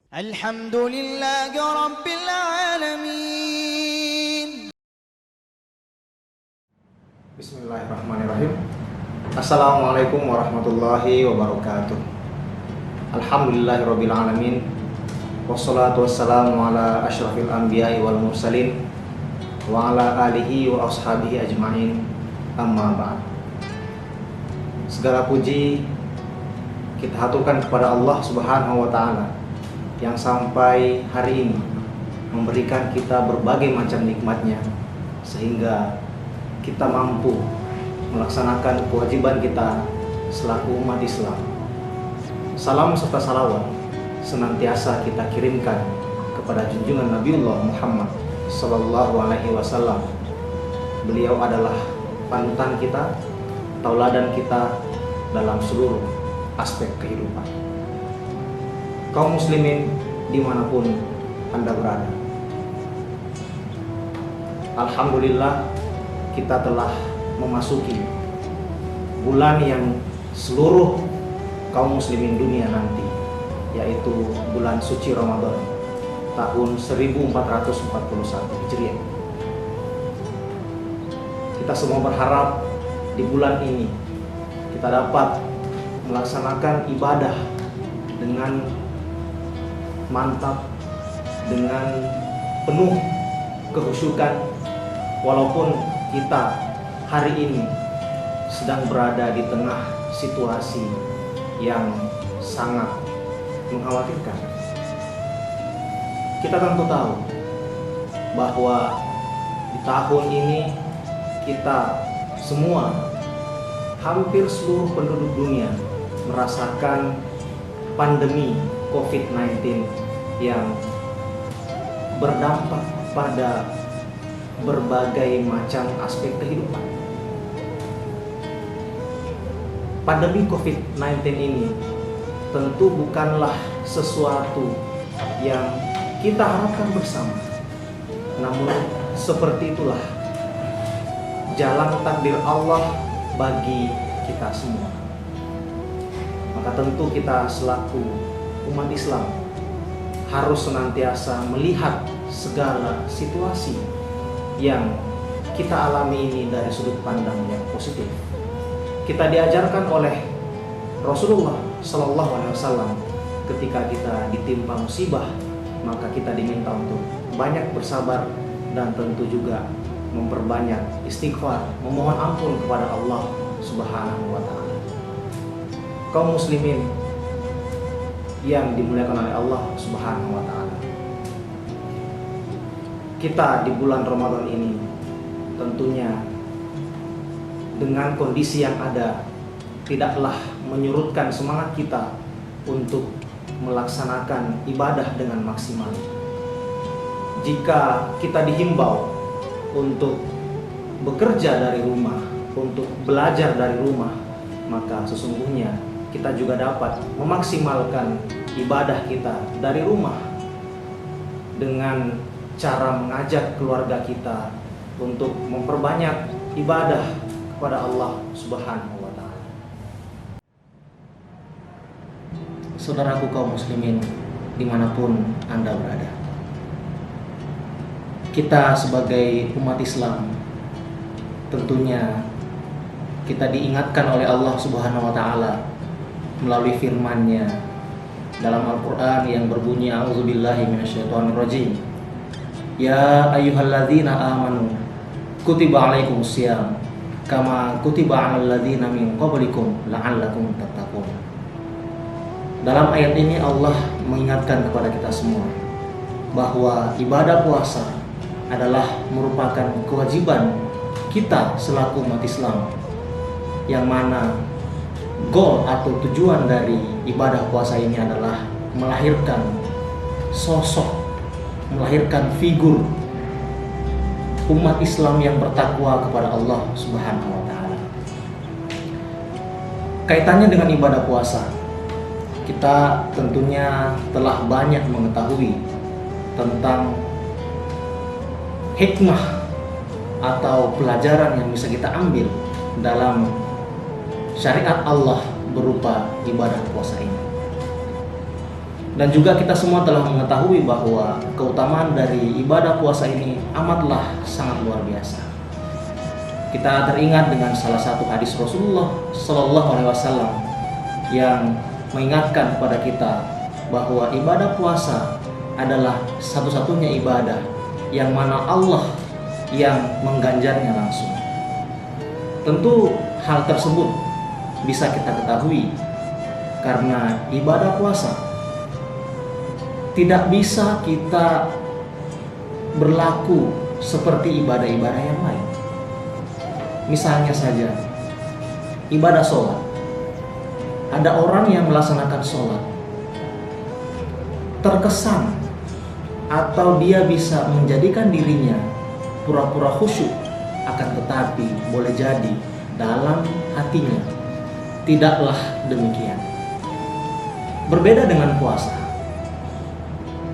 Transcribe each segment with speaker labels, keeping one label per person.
Speaker 1: الحمد لله رب العالمين.
Speaker 2: Bismillahirrahmanirrahim. Assalamualaikum warahmatullahi wabarakatuh. Alhamdulillahirabbil alamin. Wassalatu wassalamu ala asyrafil anbiya'i wal mursalin wa ala alihi wa ashabihi ajmain. Amma ba'd. Segala puji kita haturkan kepada Allah Subhanahu wa taala yang sampai hari ini memberikan kita berbagai macam nikmatnya sehingga kita mampu melaksanakan kewajiban kita selaku umat Islam. Salam serta salawat senantiasa kita kirimkan kepada junjungan Nabiullah Muhammad sallallahu alaihi wasallam. Beliau adalah panutan kita, tauladan kita dalam seluruh aspek kehidupan. Kaum muslimin dimanapun Anda berada, alhamdulillah kita telah memasuki bulan yang seluruh kaum muslimin dunia nanti, yaitu bulan suci Ramadan tahun 1441 Hijriah. Kita semua berharap di bulan ini kita dapat melaksanakan ibadah dengan mantap, dengan penuh kehusyukan, walaupun kita hari ini sedang berada di tengah situasi yang sangat mengkhawatirkan. Kita tentu tahu bahwa di tahun ini kita semua, hampir seluruh penduduk dunia merasakan pandemi COVID-19 yang berdampak pada berbagai macam aspek kehidupan. Pandemi COVID-19 ini tentu bukanlah sesuatu yang kita harapkan bersama. Namun seperti itulah jalan takdir Allah bagi kita semua. Maka tentu kita selaku umat Islam harus senantiasa melihat segala situasi yang kita alami ini dari sudut pandang yang positif. Kita diajarkan oleh Rasulullah Sallallahu Alaihi Wasallam, ketika kita ditimpa musibah, maka kita diminta untuk banyak bersabar dan tentu juga memperbanyak istighfar, memohon ampun kepada Allah Subhanahu wa taala. Kaum muslimin yang dimuliakan oleh Allah Subhanahu wa taala, kita di bulan Ramadan ini tentunya dengan kondisi yang ada tidaklah menyurutkan semangat kita untuk melaksanakan ibadah dengan maksimal. Jika kita dihimbau untuk bekerja dari rumah, untuk belajar dari rumah, maka sesungguhnya kita juga dapat memaksimalkan ibadah kita dari rumah dengan cara mengajak keluarga kita untuk memperbanyak ibadah kepada Allah Subhanahu wa taala. Saudaraku kaum muslimin dimanapun Anda berada, kita sebagai umat Islam tentunya kita diingatkan oleh Allah Subhanahu wa taala melalui firman-Nya dalam Al-Qur'an yang berbunyi a'udzubillahi minasyaitonirrajim. Ya ayyuhalladzina amanu kutiba alaikumusiyam kama kutiba 'alal ladzina min qablikum la'allakum tattaqun. Dalam ayat ini Allah mengingatkan kepada kita semua bahwa ibadah puasa adalah merupakan kewajiban kita selaku umat Islam, yang mana goal atau tujuan dari ibadah puasa ini adalah melahirkan sosok, melahirkan figur umat Islam yang bertakwa kepada Allah Subhanahu wa taala. Kaitannya dengan ibadah puasa, kita tentunya telah banyak mengetahui tentang hikmah atau pelajaran yang bisa kita ambil dalam syariat Allah berupa ibadah puasa ini. Dan juga kita semua telah mengetahui bahwa keutamaan dari ibadah puasa ini amatlah sangat luar biasa. Kita teringat dengan salah satu hadis Rasulullah Shallallahu Alaihi Wasallam yang mengingatkan kepada kita bahwa ibadah puasa adalah satu-satunya ibadah yang mana Allah yang mengganjarnya langsung. Tentu hal tersebut bisa kita ketahui karena ibadah puasa tidak bisa kita berlaku seperti ibadah-ibadah yang lain. Misalnya saja, ibadah sholat. Ada orang yang melaksanakan sholat terkesan atau dia bisa menjadikan dirinya pura-pura khusyuk, akan tetapi boleh jadi dalam hatinya tidaklah demikian. Berbeda dengan puasa.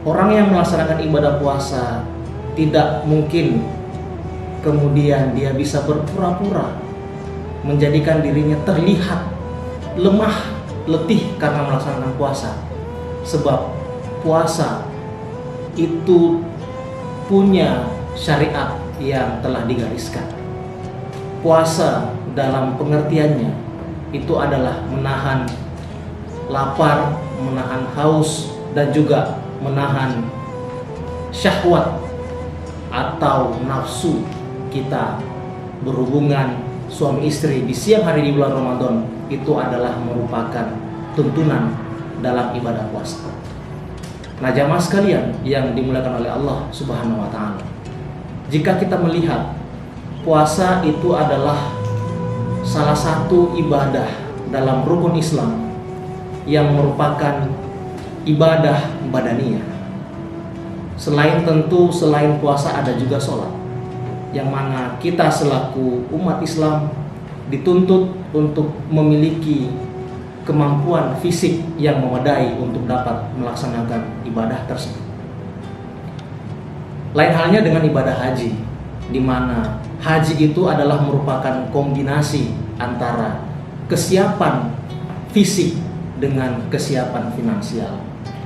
Speaker 2: Orang yang melaksanakan ibadah puasa tidak mungkin kemudian dia bisa berpura-pura menjadikan dirinya terlihat lemah, letih karena melaksanakan puasa. Sebab puasa itu punya syariat yang telah digariskan. Puasa dalam pengertiannya itu adalah menahan lapar, menahan haus, dan juga menahan syahwat atau nafsu kita berhubungan suami istri di siang hari di bulan Ramadan. Itu adalah merupakan tuntunan dalam ibadah puasa. Nah, jamaah sekalian yang dimuliakan oleh Allah Subhanahu wa taala, jika kita melihat puasa itu adalah salah satu ibadah dalam rukun Islam yang merupakan ibadah badaniyah. Selain puasa ada juga sholat, yang mana kita selaku umat Islam dituntut untuk memiliki kemampuan fisik yang memadai untuk dapat melaksanakan ibadah tersebut. Lain halnya dengan ibadah haji, di mana haji itu adalah merupakan kombinasi antara kesiapan fisik dengan kesiapan finansial.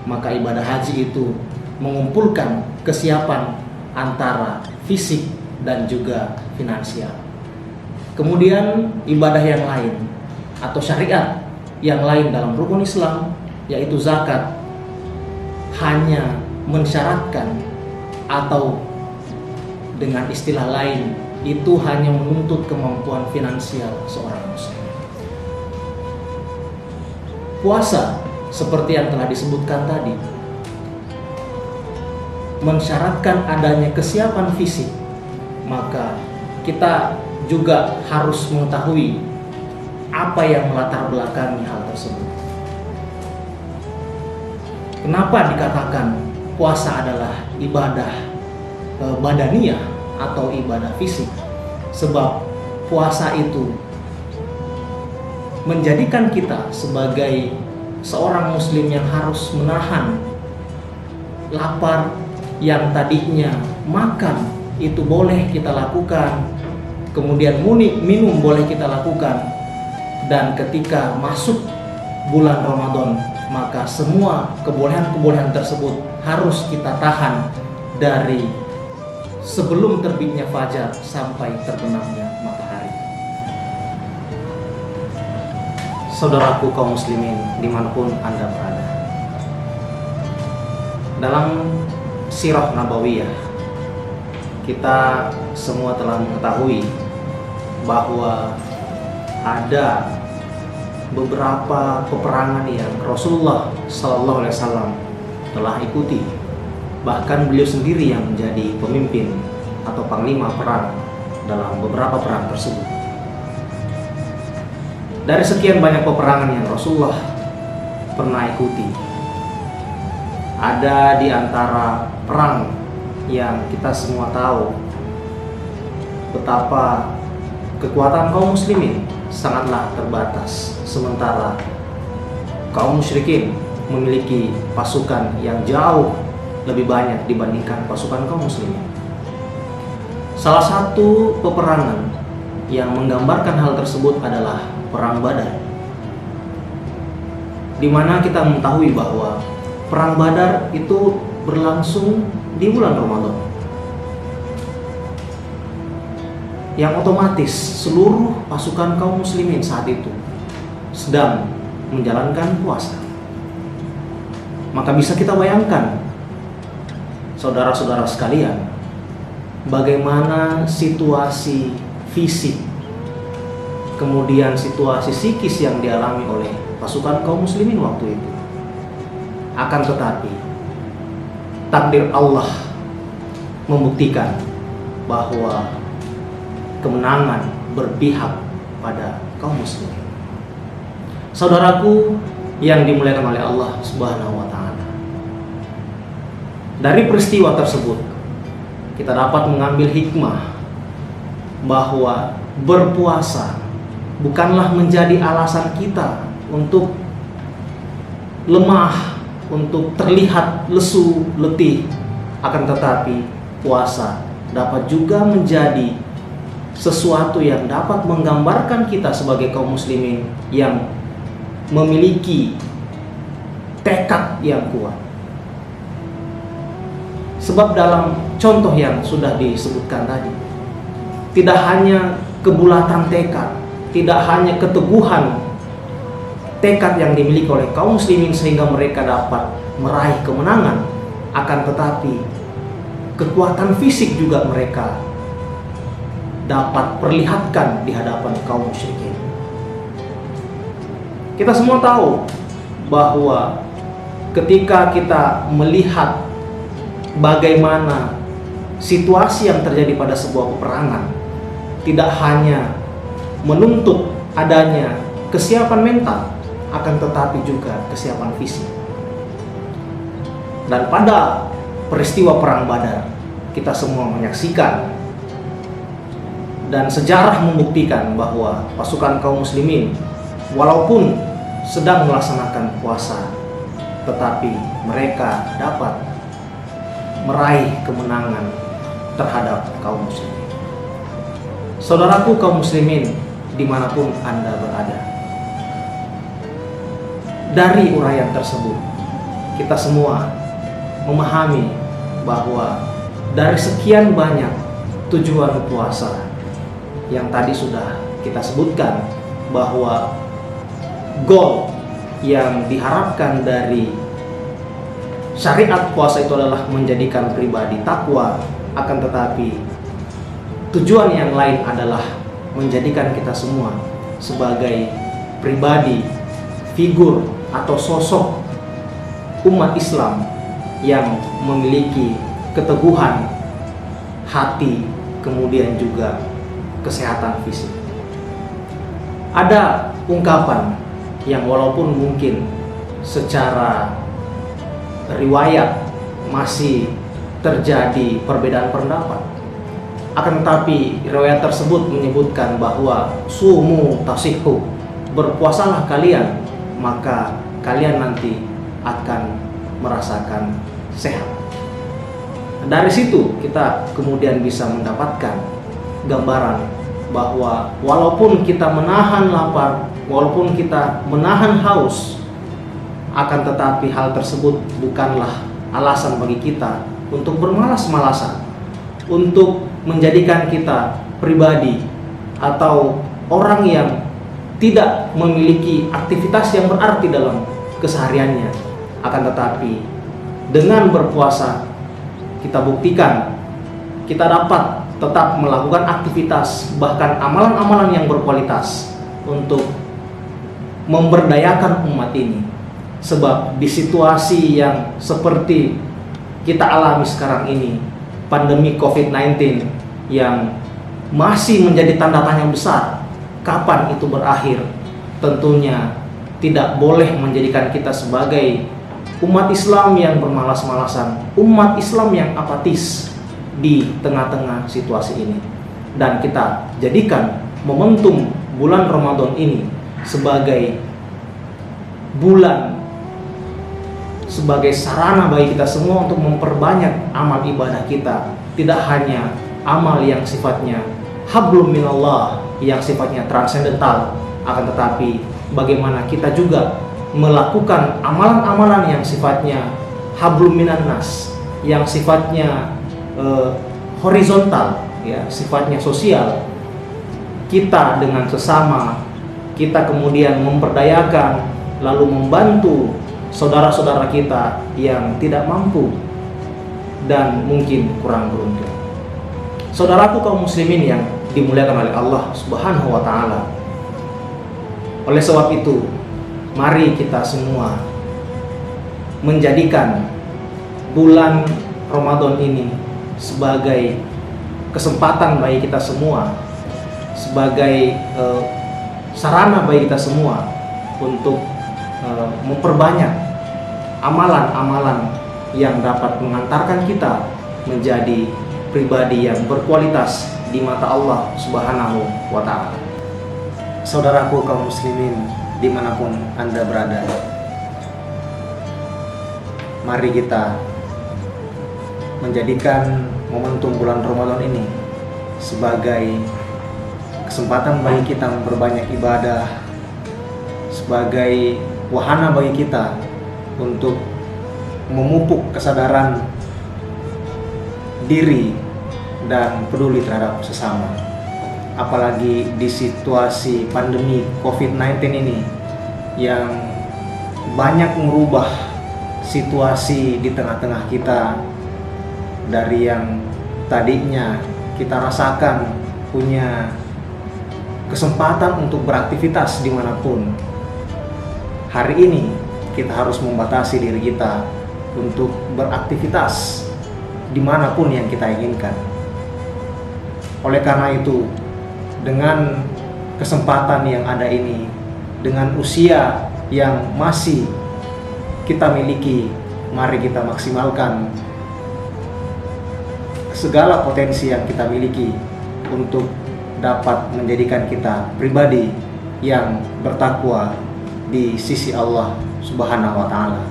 Speaker 2: Maka ibadah haji itu mengumpulkan kesiapan antara fisik dan juga finansial. Kemudian ibadah yang lain atau syariat yang lain dalam rukun Islam, yaitu zakat, hanya mensyaratkan atau dengan istilah lain itu hanya menuntut kemampuan finansial seorang muslim. Puasa seperti yang telah disebutkan tadi mensyaratkan adanya kesiapan fisik, maka kita juga harus mengetahui apa yang melatar belakangi hal tersebut. Kenapa dikatakan puasa adalah ibadah badaniyah atau ibadah fisik? Sebab puasa itu menjadikan kita sebagai seorang muslim yang harus menahan lapar, yang tadinya makan itu boleh kita lakukan, kemudian minum boleh kita lakukan, dan ketika masuk bulan Ramadan maka semua kebolehan-kebolehan tersebut harus kita tahan dari sebelum terbitnya fajar sampai terbenamnya matahari. Saudaraku kaum muslimin dimanapun Anda berada, dalam sirah nabawiyah kita semua telah mengetahui bahwa ada beberapa peperangan yang Rasulullah Sallallahu Alaihi Wasallam telah ikuti. Bahkan beliau sendiri yang menjadi pemimpin atau panglima perang dalam beberapa perang tersebut. Dari sekian banyak peperangan yang Rasulullah pernah ikuti, ada di antara perang yang kita semua tahu betapa kekuatan kaum muslimin sangatlah terbatas, sementara kaum musyrikin memiliki pasukan yang jauh lebih banyak dibandingkan pasukan kaum muslimin. Salah satu peperangan yang menggambarkan hal tersebut adalah Perang Badar, di mana kita mengetahui bahwa Perang Badar itu berlangsung di bulan Ramadan, yang otomatis seluruh pasukan kaum muslimin saat itu sedang menjalankan puasa. Maka bisa kita bayangkan, saudara-saudara sekalian, bagaimana situasi fisik, kemudian situasi psikis yang dialami oleh pasukan kaum muslimin waktu itu. Akan tetapi, takdir Allah membuktikan bahwa kemenangan berpihak pada kaum muslimin. Saudaraku yang dimuliakan oleh Allah Subhanahu wa taala. Dari peristiwa tersebut, kita dapat mengambil hikmah bahwa berpuasa bukanlah menjadi alasan kita untuk lemah, untuk terlihat lesu, letih. Akan tetapi, puasa dapat juga menjadi sesuatu yang dapat menggambarkan kita sebagai kaum muslimin yang memiliki tekad yang kuat. Sebab dalam contoh yang sudah disebutkan tadi, tidak hanya kebulatan tekad, tidak hanya keteguhan tekad yang dimiliki oleh kaum muslimin sehingga mereka dapat meraih kemenangan, akan tetapi kekuatan fisik juga mereka dapat perlihatkan di hadapan kaum musyrikin. Kita semua tahu bahwa ketika kita melihat bagaimana situasi yang terjadi pada sebuah peperangan, tidak hanya menuntut adanya kesiapan mental, akan tetapi juga kesiapan fisik. Dan pada peristiwa Perang Badar, kita semua menyaksikan dan sejarah membuktikan bahwa pasukan kaum muslimin walaupun sedang melaksanakan puasa, tetapi mereka dapat meraih kemenangan terhadap kaum muslimin. Saudaraku kaum muslimin dimanapun Anda berada, dari uraian tersebut kita semua memahami bahwa dari sekian banyak tujuan puasa yang tadi sudah kita sebutkan, bahwa goal yang diharapkan dari syariat puasa itu adalah menjadikan pribadi takwa, akan tetapi tujuan yang lain adalah menjadikan kita semua sebagai pribadi, figur atau sosok umat Islam yang memiliki keteguhan hati, kemudian juga kesehatan fisik. Ada ungkapan yang walaupun mungkin secara riwayat masih terjadi perbedaan pendapat, akan tetapi riwayat tersebut menyebutkan bahwa sumu tasihhu, berpuasalah kalian maka kalian nanti akan merasakan sehat. Dari situ kita kemudian bisa mendapatkan gambaran bahwa walaupun kita menahan lapar, walaupun kita menahan haus, akan tetapi hal tersebut bukanlah alasan bagi kita untuk bermalas-malasan, untuk menjadikan kita pribadi atau orang yang tidak memiliki aktivitas yang berarti dalam kesehariannya. Akan tetapi dengan berpuasa kita buktikan kita dapat tetap melakukan aktivitas, bahkan amalan-amalan yang berkualitas untuk memberdayakan umat ini. Sebab di situasi yang seperti kita alami sekarang ini, pandemi COVID-19 yang masih menjadi tanda tanya besar, kapan itu berakhir? Tentunya tidak boleh menjadikan kita sebagai umat Islam yang bermalas-malasan, umat Islam yang apatis di tengah-tengah situasi ini. Dan kita jadikan momentum bulan Ramadan ini sebagai bulan, sebagai sarana bagi kita semua untuk memperbanyak amal ibadah kita. Tidak hanya amal yang sifatnya hablum minallah, yang sifatnya transendental, akan tetapi bagaimana kita juga melakukan amalan-amalan yang sifatnya hablum minan nas, yang sifatnya horizontal, ya, sifatnya sosial, kita dengan sesama, kita kemudian memperdayakan lalu membantu saudara-saudara kita yang tidak mampu dan mungkin kurang beruntung. Saudaraku kaum muslimin yang dimuliakan oleh Allah Subhanahu wa taala. Oleh sebab itu, mari kita semua menjadikan bulan Ramadan ini sebagai kesempatan bagi kita semua, sebagai sarana bagi kita semua untuk memperbanyak amalan-amalan yang dapat mengantarkan kita menjadi pribadi yang berkualitas di mata Allah Subhanahu wa ta'ala. Saudaraku kaum muslimin dimanapun Anda berada, mari kita menjadikan momentum bulan Ramadan ini sebagai kesempatan bagi kita memperbanyak ibadah, sebagai wahana bagi kita untuk memupuk kesadaran diri dan peduli terhadap sesama. Apalagi di situasi pandemi COVID-19 ini yang banyak merubah situasi di tengah-tengah kita, dari yang tadinya kita rasakan punya kesempatan untuk beraktivitas dimanapun, hari ini kita harus membatasi diri kita untuk beraktivitas dimanapun yang kita inginkan. Oleh karena itu, dengan kesempatan yang ada ini, dengan usia yang masih kita miliki, mari kita maksimalkan segala potensi yang kita miliki untuk dapat menjadikan kita pribadi yang bertakwa di sisi Allah Subhanahu wa ta'ala.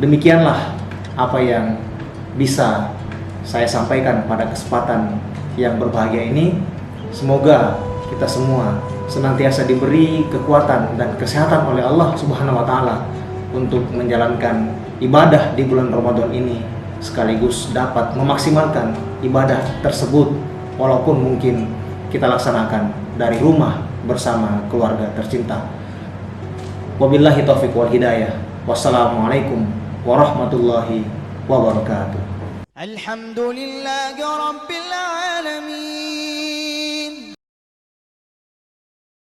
Speaker 2: Demikianlah apa yang bisa saya sampaikan pada kesempatan yang berbahagia ini. Semoga kita semua senantiasa diberi kekuatan dan kesehatan oleh Allah Subhanahu wa ta'ala untuk menjalankan ibadah di bulan Ramadan ini, sekaligus dapat memaksimalkan ibadah tersebut walaupun mungkin kita laksanakan dari rumah bersama keluarga tercinta. Wabillahi taufiq wal hidayah. Wassalamualaikum warahmatullahi wabarakatuh.
Speaker 1: الحمد لله رب العالمين